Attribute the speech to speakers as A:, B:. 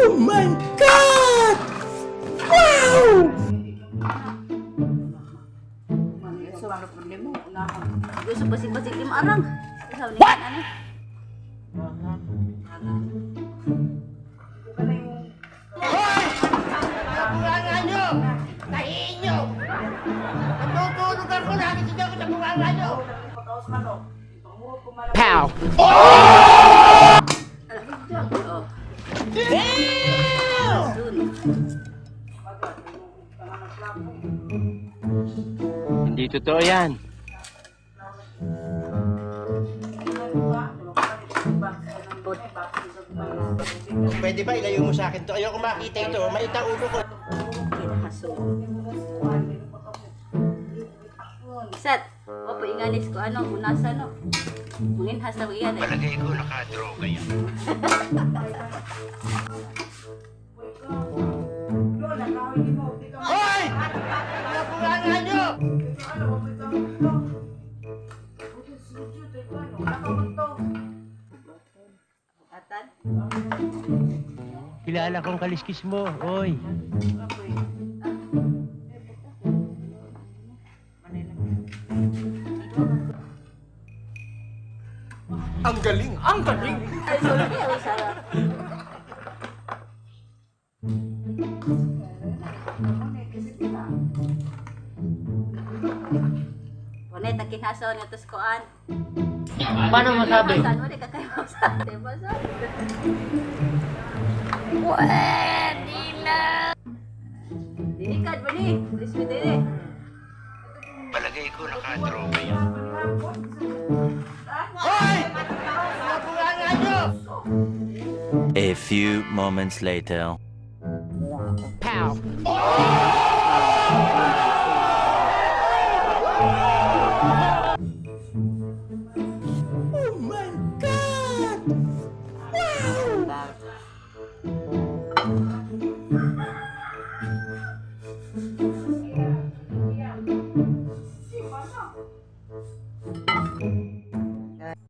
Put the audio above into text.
A: Oh my God! Wow!
B: So, ano problema? Gusto basig-basig yung arang. What? Ano?
C: Bunganga nyo! Tahiin nyo! Natutulog ako, nakikita ko sa bunganga nyo!
A: Pow!
D: Hindi totoo yan.
C: Pwede ba ilayo mo sa akin to? Ayoko makita ito. Maita ulo ko.
B: Sat, opo ingalis ko ano, unasa no. Mungin hasaw iyan eh.
D: Palagay ko nakadroga yan.
C: Hoy! Mga bunganga nyo!
B: Atan?
D: Kilala kong kaliskis mo, oy.
A: Ang galing! Ang galing!
B: Ay, sorry, ay, sarap. Wala na kinhasaw nga tos koan.
D: Paano masabi?
B: Saan mo di ka kayo masabi? Diba sa? Pwede na! Dinikad ba ni? Please me din eh.
D: Palagay ko nakadroga yan.
C: Hoy! Mga bunganga nyo!
E: A few moments later.
A: Pow! Oh my God! Wow!